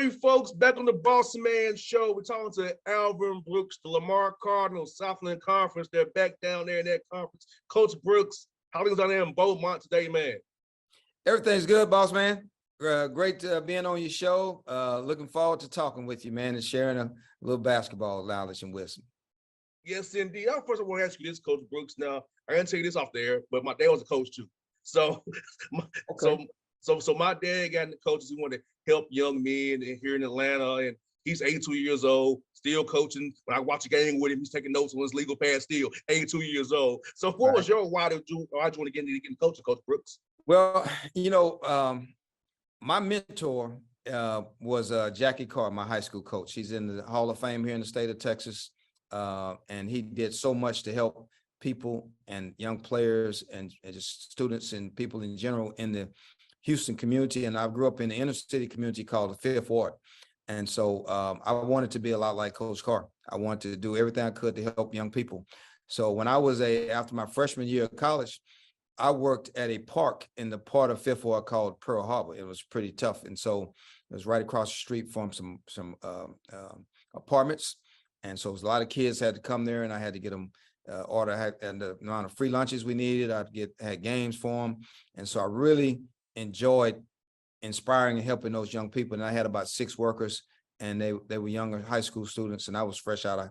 you folks, back on the Bossman show. We're talking to Alvin Brooks, the Lamar Cardinals, Southland Conference. They're back down there in that conference. Coach Brooks, how things down there in Beaumont today, man? Everything's good, boss man. Great being on your show. Looking forward to talking with you, man, and sharing a little basketball knowledge and wisdom. Yes, indeed. First, I want to ask you this, Coach Brooks. Now, I didn't tell you this off the air, but my dad was a coach too. So, Okay. so my dad got into coaches who wanted to help young men here in Atlanta, and he's 82 years old, still coaching. When I watch a game with him, he's taking notes on his legal pad, still 82 years old. So, what was your why did you want to get into coaching, Coach Brooks? Well, my mentor was Jackie Carr, my high school coach. He's in the Hall of Fame here in the state of Texas, and he did so much to help people and young players and just students and people in general in the Houston community. And I grew up in the inner city community called the Fifth Ward. And so I wanted to be a lot like Coach Carr. I wanted to do everything I could to help young people. So when I was after my freshman year of college, I worked at a park in the part of Fifth Ward called Pearl Harbor. It was pretty tough. And so it was right across the street from some apartments. And so it was a lot of kids had to come there, and I had to get them and the amount of free lunches we needed. Had games for them. And so I really enjoyed inspiring and helping those young people. And I had about 6 workers, and they were younger high school students, and I was fresh out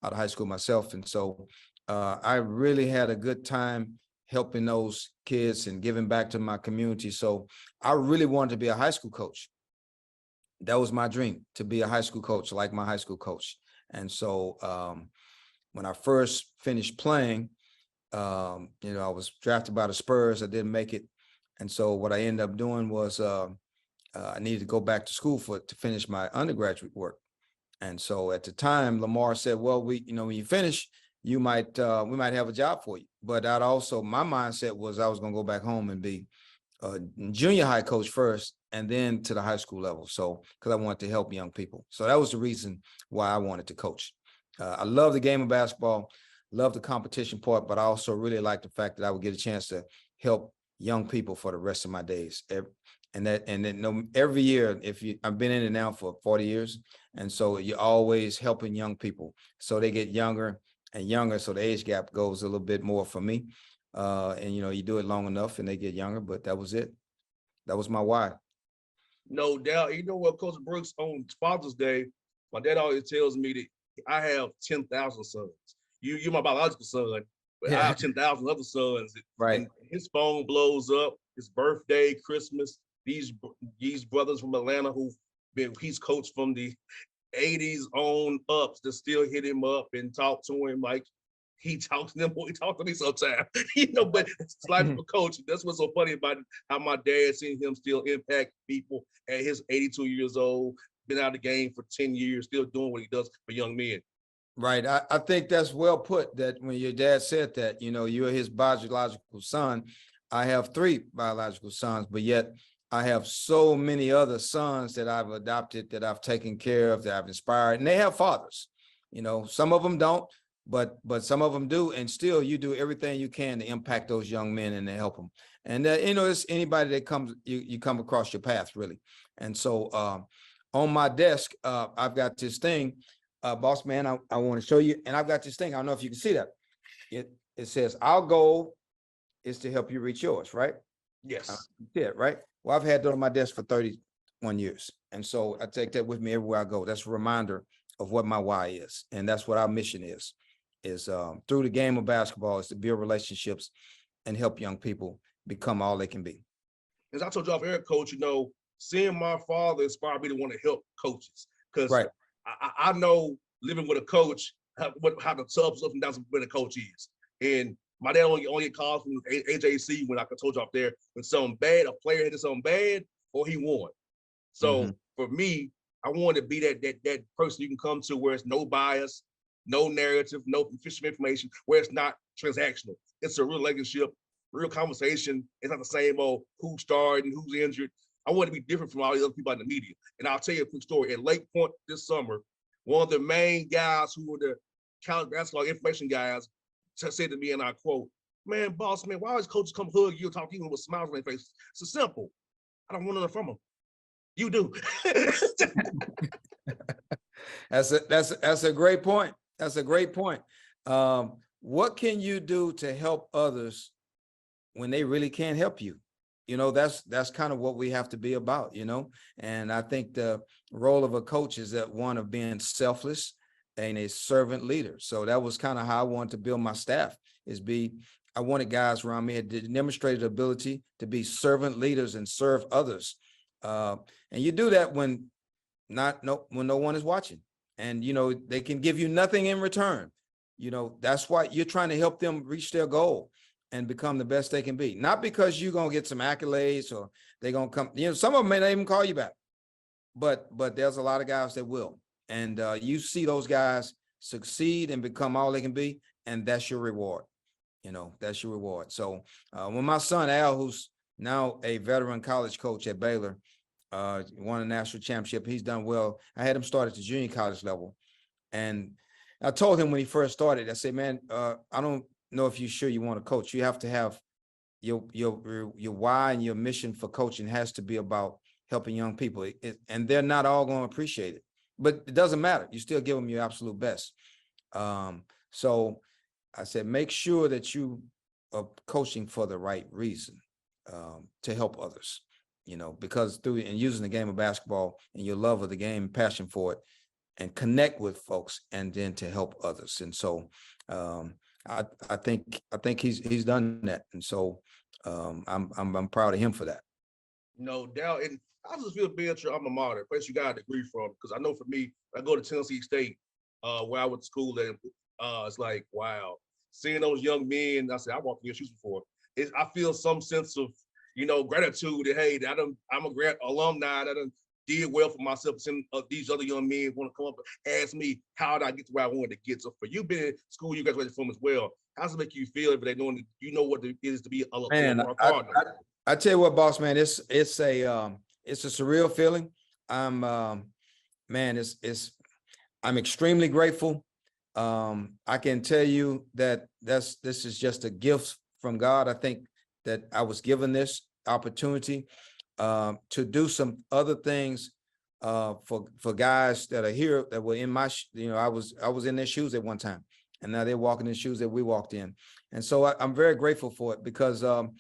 of high school myself. And so I really had a good time helping those kids and giving back to my community. So I really wanted to be a high school coach. That was my dream, to be a high school coach like my high school coach. And so when I first finished playing, I was drafted by the Spurs. I didn't make it. And so what I ended up doing was I needed to go back to school to finish my undergraduate work. And so at the time, Lamar said, well, when you finish, we might have a job for you. But my mindset was I was going to go back home and be a junior high coach first, and then to the high school level. So, because I wanted to help young people. So that was the reason why I wanted to coach. I love the game of basketball, love the competition part, but I also really like the fact that I would get a chance to help young people for the rest of my days. Every year, I've been in it now for 40 years. And so you're always helping young people. So they get younger and younger. So the age gap goes a little bit more for me. You do it long enough and they get younger, but that was it. That was my why. No doubt. You know what, Coach Brooks, on Father's Day, my dad always tells me that I have 10,000 sons. You're my biological son, but I have 10,000 other sons. Right. And his phone blows up, his birthday, Christmas. These brothers from Atlanta he's coached from the 80s on up to still hit him up and talk to him like he talks to them. He talks to me sometimes, but it's life of a coach. That's what's so funny about it, how my dad seen him still impact people at his 82 years old, been out of the game for 10 years, still doing what he does for young men. Right. I think that's well put, that when your dad said that, you're his biological son. I have 3 biological sons, but yet I have so many other sons that I've adopted, that I've taken care of, that I've inspired, and they have fathers. Some of them don't, but some of them do. And still you do everything you can to impact those young men and to help them. And, it's anybody that you come across your path, really. And so on my desk, I've got this thing, boss man, I want to show you. And I've got this thing. I don't know if you can see that. It says, our goal is to help you reach yours, right? Yes. Yeah, right. Well, I've had that on my desk for 31 years. And so I take that with me everywhere I go. That's a reminder of what my why is. And that's what our mission is through the game of basketball, is to build relationships and help young people become all they can be. As I told you off air, Coach, seeing my father inspired me to want to help coaches. Because right. I know, living with a coach, how the tough ups and downs when a coach is. And my dad only get calls from AJC when I told you off there, when something bad, a player did something bad, or he won. So for me, I wanted to be that person you can come to where it's no bias, no narrative, no official information, where it's not transactional. It's a real relationship, real conversation. It's not the same old who started and who's injured. I want to be different from all the other people in the media. And I'll tell you a quick story. At Lake Point this summer, one of the main guys who were the college basketball information guys said to me, and I quote, "Man, boss, man, why always coaches come hug you and talk to you with smiles on their face? It's simple. I don't want nothing from them. You do. That's a great point. That's a great point. What can you do to help others when they really can't help you? That's kind of what we have to be about, and I think the role of a coach is that one of being selfless and a servant leader. So that was kind of how I wanted to build my staff, I wanted guys around me that demonstrated ability to be servant leaders and serve others. And you do that when when no one is watching, and they can give you nothing in return. That's why you're trying to help them reach their goal and become the best they can be. Not because you're gonna get some accolades or they're gonna come. Some of them may not even call you back, but there's a lot of guys that will, and you see those guys succeed and become all they can be, and that's your reward. That's your reward. So when my son Al, who's now a veteran college coach at Baylor, won a national championship, he's done well. I had him start at the junior college level, and I told him when he first started, I said, man, I don't know if you're sure you want to coach. You have to have your why, and your mission for coaching has to be about helping young people. And they're not all going to appreciate it, but it doesn't matter. You still give them your absolute best. So I said, make sure that you are coaching for the right reason, to help others, because through and using the game of basketball and your love of the game, passion for it, and connect with folks, and then to help others. And so I think he's done that. And so I'm proud of him for that. No doubt. And I just feel being your alma mater, place you got a degree from. Because I know for me, I go to Tennessee State, where I went to school, and it's like, wow, seeing those young men. I said, I walked in your shoes before. I feel some sense of, gratitude that, hey, I'm a grad alumni that did well for myself. Some of these other young men want to come up and ask me, how did I get to where I wanted to get? So for you being in school, you graduated from as well. How does it make you feel if they knowing what it is to be a Lamar Cardinal? I tell you what, boss man, it's a surreal feeling. I'm I'm extremely grateful. I can tell you that this is just a gift from God. I think that I was given this opportunity to do some other things for guys that are here that were in my, I was in their shoes at one time, and now they're walking in shoes that we walked in. And so I'm very grateful for it, because I'm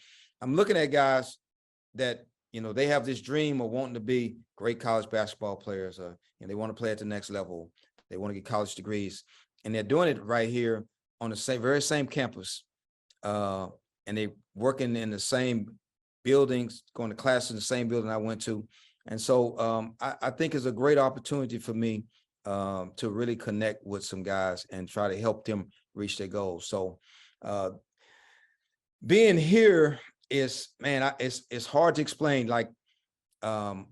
looking at guys that, they have this dream of wanting to be great college basketball players, and they want to play at the next level. They want to get college degrees, and they're doing it right here on the very same campus. And they working in the same buildings, going to class in the same building I went to. And so I think it's a great opportunity for me to really connect with some guys and try to help them reach their goals. So being here is, man, it's hard to explain. Like, I'm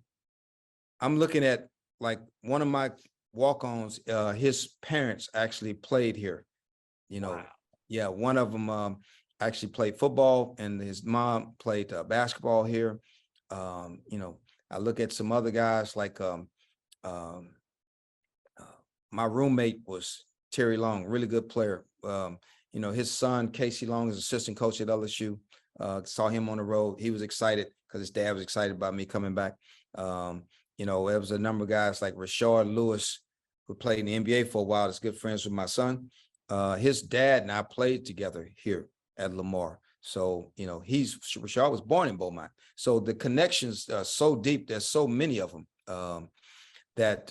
looking at, like, one of my walk-ons, his parents actually played here, Wow. Yeah, one of them actually played football, and his mom played basketball here. I look at some other guys, like my roommate was Terry Long, really good player. His son, Casey Long, is assistant coach at LSU. Saw him on the road. He was excited because his dad was excited about me coming back. There was a number of guys like Rashard Lewis, who played in the NBA for a while, that's good friends with my son. His dad and I played together here at Lamar. So, Rashard was born in Beaumont. So the connections are so deep. There's so many of them that,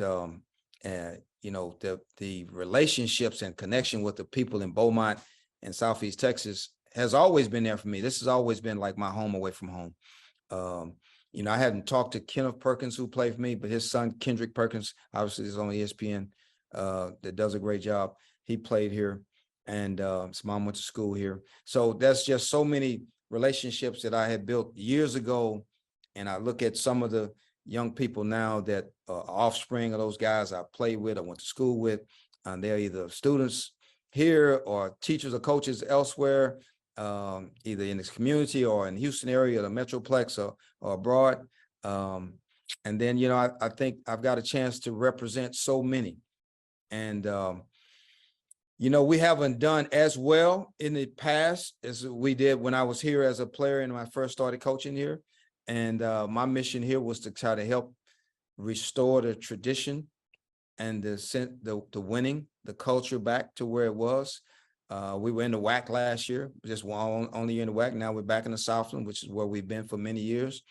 the relationships and connection with the people in Beaumont and Southeast Texas has always been there for me. This has always been like my home away from home. I hadn't talked to Kenneth Perkins, who played for me, but his son, Kendrick Perkins, obviously is on ESPN, that does a great job. He played here, and his mom went to school here. So that's just so many relationships that I had built years ago. And I look at some of the young people now that are offspring of those guys I played with, I went to school with, and they're either students here or teachers or coaches elsewhere, either in this community or in the Houston area, the Metroplex, or abroad. And then, I think I've got a chance to represent so many. And, we haven't done as well in the past as we did when I was here as a player and when I first started coaching here. And my mission here was to try to help restore the tradition and the winning, the culture back to where it was. We were in the WAC last year, just only year in the WAC. Now we're back in the Southland, which is where we've been for many years.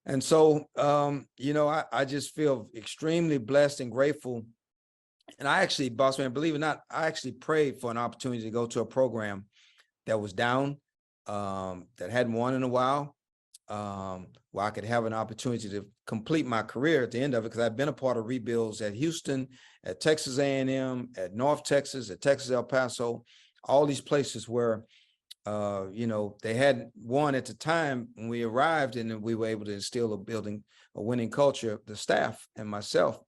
And so, I just feel extremely blessed and grateful. And I actually, Bossman, believe it or not, I actually prayed for an opportunity to go to a program that was down, that hadn't won in a while, where I could have an opportunity to complete my career at the end of it, because I've been a part of rebuilds at Houston, at Texas A&M, at North Texas, at Texas El Paso, all these places where, they hadn't won at the time when we arrived, and then we were able to instill a winning culture, the staff and myself.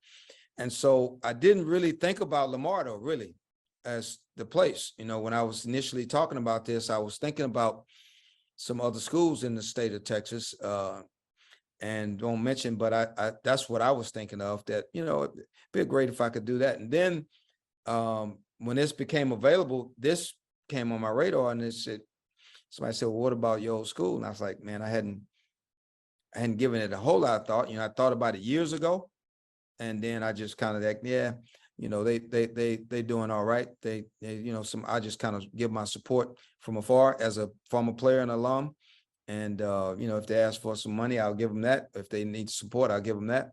And so I didn't really think about Lamar, though, really, as the place. When I was initially talking about this, I was thinking about some other schools in the state of Texas, and don't mention, but I that's what I was thinking of, that, it'd be great if I could do that. And then when this became available, this came on my radar, and somebody said, well, what about your old school? And I was like, man, I hadn't given it a whole lot of thought. I thought about it years ago. And then I just kind of like, yeah, they doing all right. They I just kind of give my support from afar as a former player and alum. And, if they ask for some money, I'll give them that. If they need support, I'll give them that.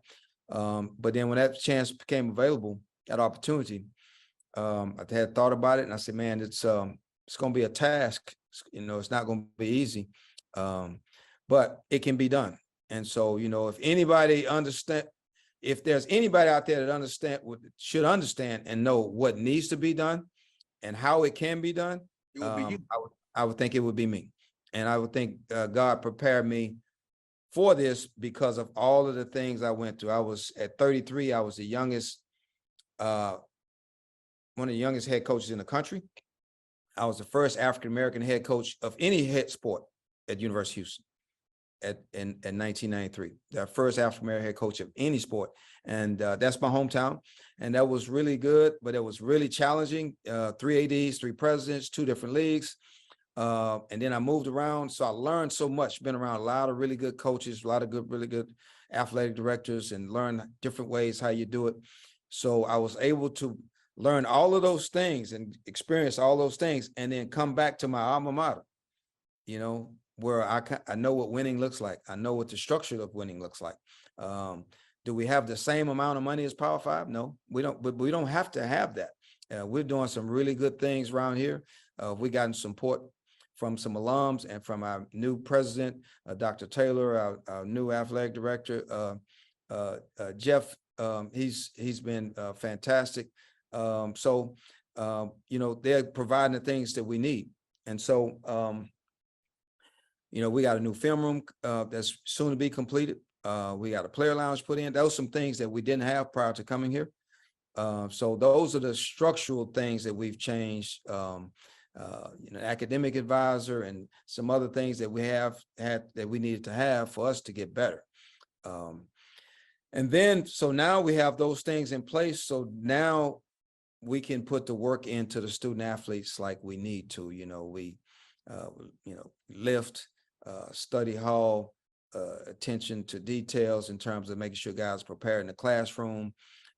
But then when that chance became available, that opportunity, I had thought about it, and I said, man, it's going to be a task. It's not going to be easy, but it can be done. And so, if there's anybody out there that should understand and know what needs to be done and how it can be done, It would be you. I would think it would be me. And I would think God prepared me for this because of all of the things I went through. I was at 33. I was the youngest, one of the youngest head coaches in the country. I was the first African-American head coach of any head sport at University of Houston in 1993. The first African-American head coach of any sport. And that's my hometown. And that was really good, but it was really challenging. 3 ADs, 3 presidents, 2 different leagues. And then I moved around. So I learned so much, been around a lot of really good coaches, a lot of really good athletic directors, and learned different ways how you do it. So I was able to learn all of those things and experience all those things, and then come back to my alma mater, where I know what winning looks like. I know what the structure of winning looks like. Do we have the same amount of money as Power 5? No, we don't, but we don't have to have that. We're doing some really good things around here. We gotten support from some alums and from our new president, Dr. Taylor, our new athletic director, Jeff. He's been fantastic. So they're providing the things that we need. And so, we got a new film room that's soon to be completed. We got a player lounge put in. Those are some things that we didn't have prior to coming here. So those are the structural things that we've changed. Academic advisor and some other things that we have had that we needed to have for us to get better. And then, so now we have those things in place. So now we can put the work into the student athletes like we need to. We lift, study hall, attention to details in terms of making sure guys prepare in the classroom,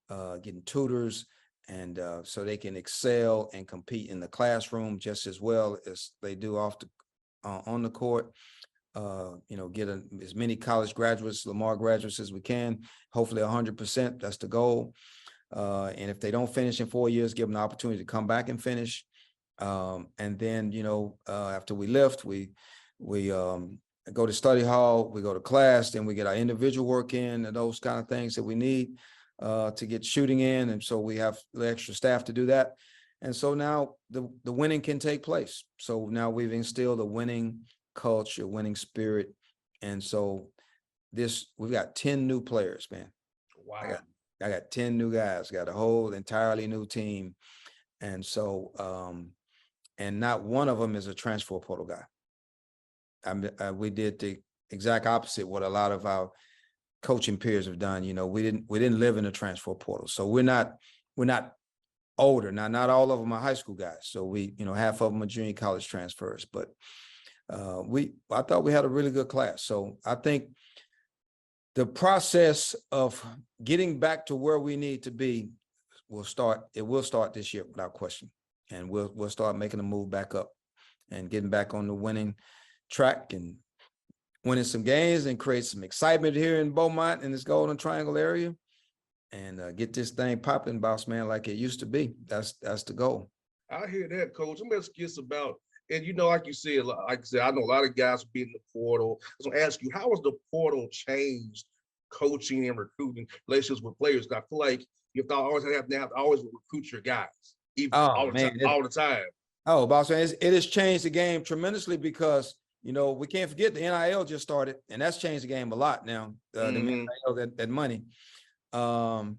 getting tutors, and so they can excel and compete in the classroom just as well as they do on the court. Get as many college graduates, Lamar graduates as we can, hopefully 100%, that's the goal. And if they don't finish in 4 years, give them the opportunity to come back and finish. And then, after we lift, we go to study hall, we go to class, then we get our individual work in and those kind of things that we need to get shooting in. And so we have the extra staff to do that. And so now the winning can take place. So now we've instilled a winning culture, winning spirit. And so we've got 10 new players, man. Wow. I got 10 new guys, got a whole entirely new team. And so, and not one of them is a transfer portal guy. We did the exact opposite what a lot of our coaching peers have done. We didn't live in the transfer portal. So we're not older. Now, not all of them are high school guys. So half of them are junior college transfers, but I thought we had a really good class. So I think the process of getting back to where we need to be will start this year without question. And we'll start making a move back up and getting back on the winning track and winning some games and create some excitement here in Beaumont in this Golden Triangle area and get this thing popping, Bossman, like it used to be. That's the goal. I hear that, Coach. I'm just curious about, and like you said, I know a lot of guys will be in the portal. I was gonna ask you, how has the portal changed coaching and recruiting relationships with players? I feel like you have to always recruit your guys, all the time. Oh, Bossman, it has changed the game tremendously because we can't forget the NIL just started, and that's changed the game a lot now. The NIL, that money. And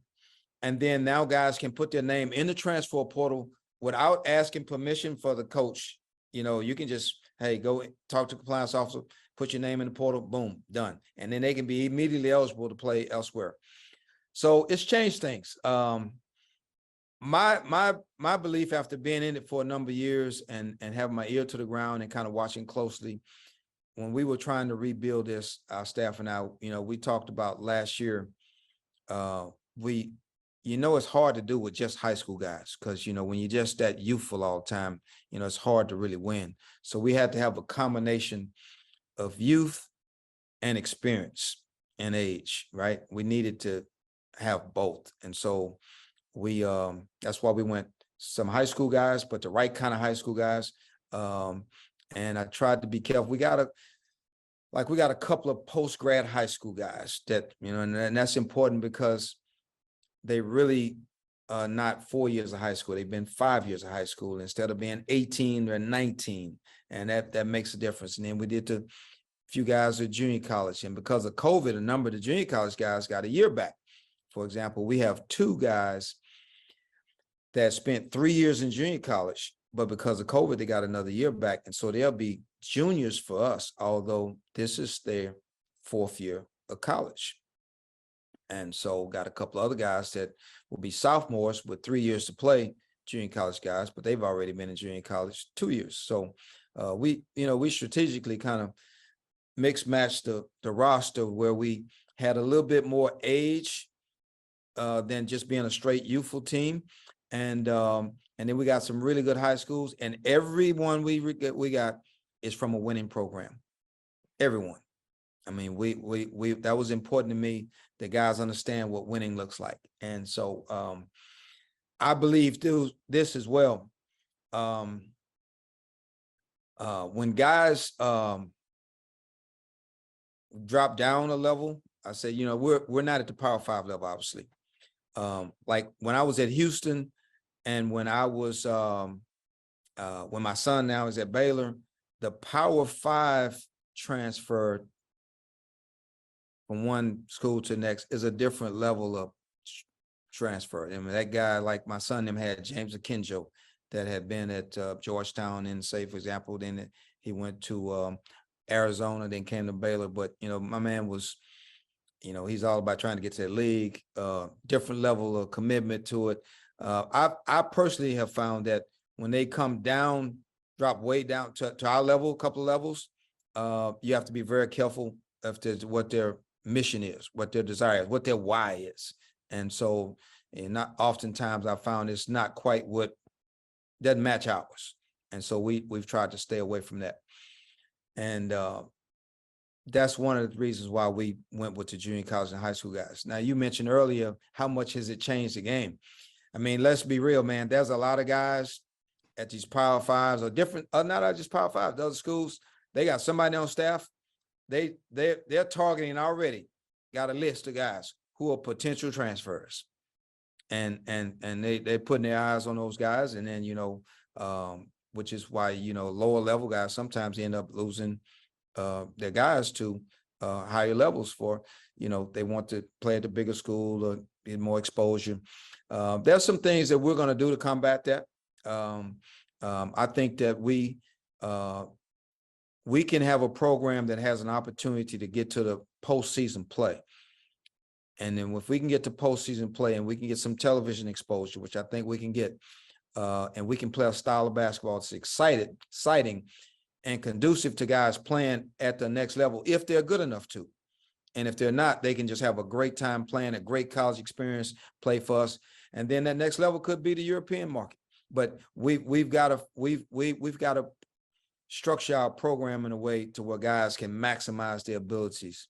then now guys can put their name in the transfer portal without asking permission for the coach. You can just, hey, go talk to the compliance officer, put your name in the portal, boom, done. And then they can be immediately eligible to play elsewhere. So it's changed things. My belief after being in it for a number of years and having my ear to the ground and kind of watching closely, when we were trying to rebuild this, our staff and I, we talked about last year, it's hard to do with just high school guys because, when you're just that youthful all the time, it's hard to really win. So we had to have a combination of youth and experience and age, right? We needed to have both. And so that's why we went some high school guys, but the right kind of high school guys. And I tried to be careful. We got a couple of post-grad high school guys that, and that's important because they really are not 4 years of high school. They've been 5 years of high school instead of being 18 or 19. And that makes a difference. And then we did a few guys at junior college. And because of COVID, a number of the junior college guys got a year back. For example, we have 2 guys that spent 3 years in junior college, but because of COVID, they got another year back. And so they'll be juniors for us, although this is their 4th year of college. And so got a couple of other guys that will be sophomores with 3 years to play, junior college guys, but they've already been in junior college 2 years. So we strategically kind of mix match the roster where we had a little bit more age than just being a straight youthful team. And then we got some really good high schools, and everyone we got is from a winning program. Everyone. I mean, we that was important to me that guys understand what winning looks like. And so I believe this as well. When guys drop down a level, I say, we're not at the Power 5 level, obviously. Like when I was at Houston and when I was when my son now is at Baylor, the Power 5 transfer from one school to the next is a different level of transfer. I mean, that guy, like my son, them had James Akinjo that had been at Georgetown, and say, for example, then he went to Arizona, then came to Baylor. But, my man was, he's all about trying to get to the league, different level of commitment to it. I personally have found that when they come down, drop way down to our level, a couple of levels, you have to be very careful of what their mission is, what their desire is, what their why is. And so, not oftentimes I found it's not quite what doesn't match ours. And so we've tried to stay away from that. And that's one of the reasons why we went with the junior college and high school guys. Now, you mentioned earlier, how much has it changed the game? I mean, let's be real, man. There's a lot of guys at these Power 5s or different, not just Power 5, the other schools, they got somebody on staff. They're targeting already, got a list of guys who are potential transfers. And they're putting their eyes on those guys. And then, which is why, lower level guys sometimes end up losing their guys to higher levels for, they want to play at the bigger school or get more exposure. There's some things that we're going to do to combat that. I think that we can have a program that has an opportunity to get to the postseason play. And then if we can get to postseason play and we can get some television exposure, which I think we can get, and we can play a style of basketball that's exciting and conducive to guys playing at the next level if they're good enough to. And if they're not, they can just have a great time playing, a great college experience, play for us. And then that next level could be the European market. But we've got to structure our program in a way to where guys can maximize their abilities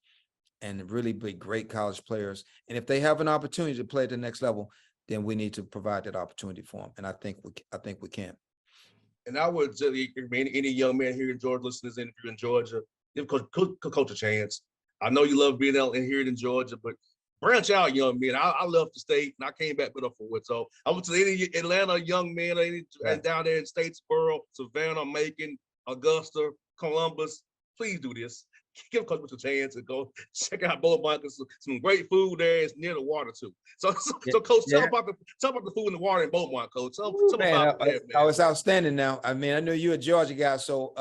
and really be great college players. And if they have an opportunity to play at the next level, then we need to provide that opportunity for them. And I think we can. And I would tell you, any young man here in Georgia listeners, and if you're in Georgia, give coach a chance. I know you love being out and here in Georgia, but branch out, young men. I left the state and I came back with a forward. So I went to any Atlanta young man, down there in Statesboro, Savannah, Macon, Augusta, Columbus. Please do this. Give Coach a chance and go check out Beaumont. Some great food there. It's near the water too. So Coach, tell about the food and the water in Beaumont, Coach. Tell about that, man. Oh, it's outstanding now. I mean, I know you're a Georgia guy, so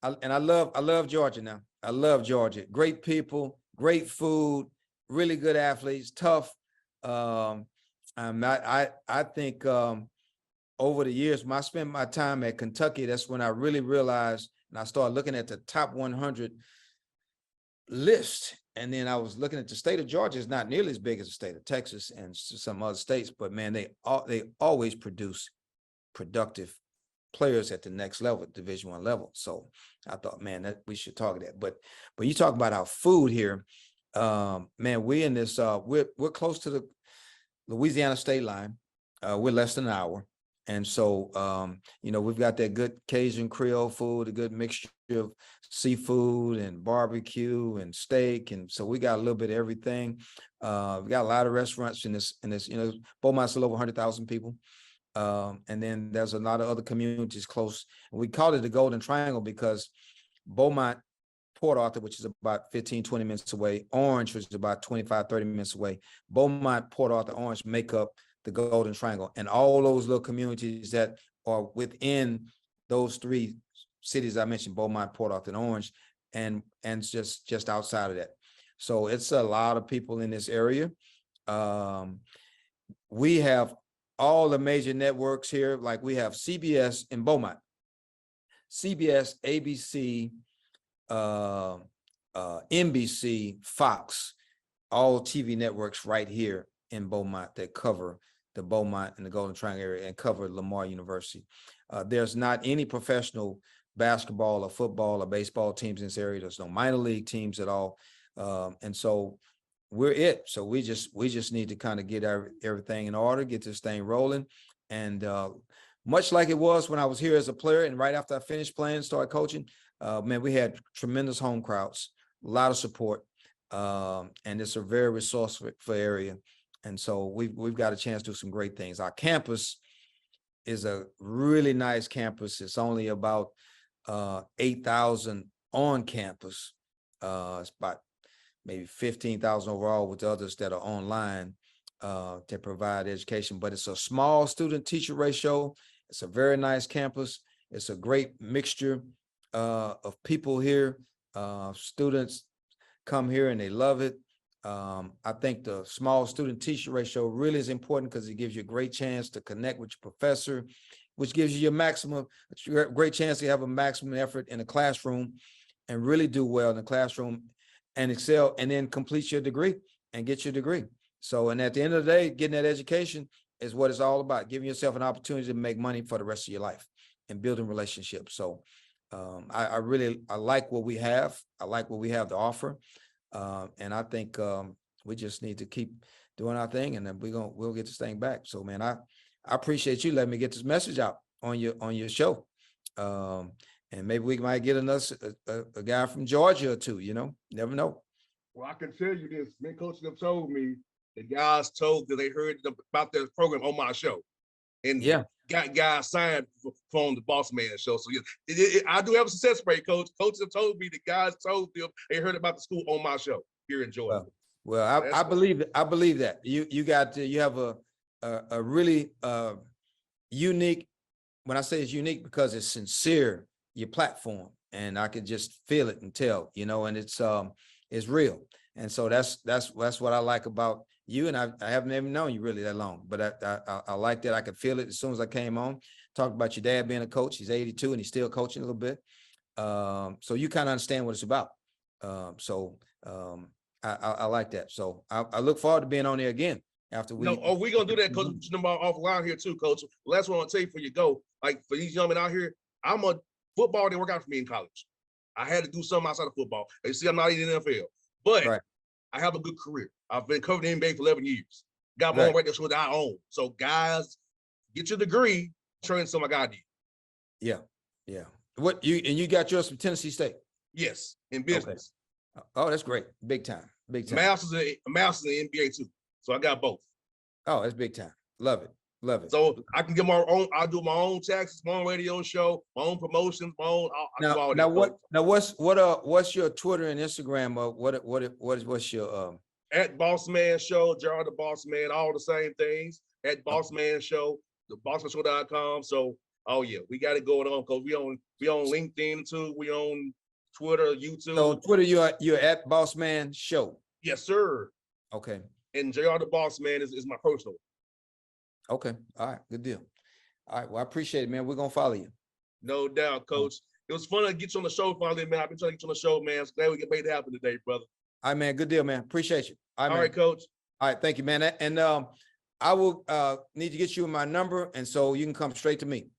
I love Georgia now. I love Georgia. Great people, great food, really good athletes, tough. I think over the years, when I spent my time at Kentucky, that's when I really realized, and I started looking at the top 100 list. And then I was looking at the state of Georgia. It's not nearly as big as the state of Texas and some other states, but man, they always produce productive players at the next level, Division I level. So I thought, man, that we should target that. But you talk about our food here, man, we in this, we're close to the Louisiana state line. We're less than an hour. And so, we've got that good Cajun Creole food, a good mixture of seafood and barbecue and steak. And so we got a little bit of everything. We got a lot of restaurants in this, Beaumont's a little over 100,000 people. And then there's a lot of other communities close. We call it the Golden Triangle because Beaumont, Port Arthur, which is about 15, 20 minutes away, Orange, which is about 25, 30 minutes away, Beaumont, Port Arthur, Orange make up the Golden Triangle, and all those little communities that are within those three cities I mentioned, Beaumont, Port Arthur, and Orange, and just outside of that. So it's a lot of people in this area. We have all the major networks here, like we have CBS in Beaumont, CBS, ABC, NBC, Fox, all TV networks right here in Beaumont that cover the Beaumont and the Golden Triangle area and cover Lamar University. There's not any professional basketball or football or baseball teams in this area. There's no minor league teams at all. And so we're it. So we just need to kind of get everything in order, get this thing rolling. And much like it was when I was here as a player and right after I finished playing, started coaching, man, we had tremendous home crowds, a lot of support. And it's a very resourceful area. And so we've got a chance to do some great things. Our campus is a really nice campus. It's only about 8,000 on campus. It's about maybe 15,000 overall with the others that are online to provide education. But it's a small student-teacher ratio. It's a very nice campus. It's a great mixture of people here. Students come here and they love it. I think the small student-teacher ratio really is important because it gives you a great chance to connect with your professor, which gives you a great chance to have a maximum effort in the classroom and really do well in the classroom and excel and then complete your degree and get your degree. So, and at the end of the day, getting that education is what it's all about, giving yourself an opportunity to make money for the rest of your life and building relationships. So I like what we have. I like what we have to offer. And I think we just need to keep doing our thing, and then we'll get this thing back. So, man, I appreciate you letting me get this message out on your show. And maybe we might get a guy from Georgia or two. Never know. Well, I can tell you this. Men coaches have told me the guys told that they heard about their program on my show, and got guys signed from the Bossman show. So I do have a success rate, Coach. Coaches have told me the guys told them they heard about the school on my show here in Georgia. Well, I believe that you have a really unique. When I say it's unique, because it's sincere, your platform, and I can just feel it and tell, and it's real. And so that's what I like about you. And I haven't even known you really that long, but I like that. I could feel it as soon as I came on. Talked about your dad being a coach. He's 82 and he's still coaching a little bit. So you kind of understand what it's about. I like that. So I look forward to being on there again after we. No, oh, we're gonna do that, Coach. Number offline here too, Coach. Last one I'll tell you before you go. Like for these young men out here, I'm a football didn't work out for me in college. I had to do something outside of football. You see, I'm not in the NFL, but Right. I have a good career. I've been covering the NBA for 11 years. Got my Right. own right there what I own. So guys, get your degree, train some like I did. Yeah. Yeah. What you got yours from Tennessee State? Yes, in business. Okay. Oh, that's great. Big time. Big time. Masters in NBA too. So I got both. Oh, that's big time. Love it. Love it. So I can get my own. I'll do my own taxes, my own radio show, my own promotions, my own. I'll do all that. What's your Twitter and Instagram? What's your At Bossman Show, Gerald the Bossman, all the same things. At Bossman Show, the BossmanShow.com. So, oh yeah, we got it going on because we on LinkedIn too. We on Twitter, YouTube. So Twitter, you're at Bossman Show. Yes, sir. Okay. And Gerald the Bossman is my personal. Okay. All right. Good deal. All right. Well, I appreciate it, man. We're gonna follow you. No doubt, Coach. It was fun to get you on the show finally, man. I've been trying to get you on the show, man. So glad we get made it happen today, brother. All right, man. Good deal, man. Appreciate you. All right, Coach. All right. Thank you, man. And I will need to get you my number, and so you can come straight to me.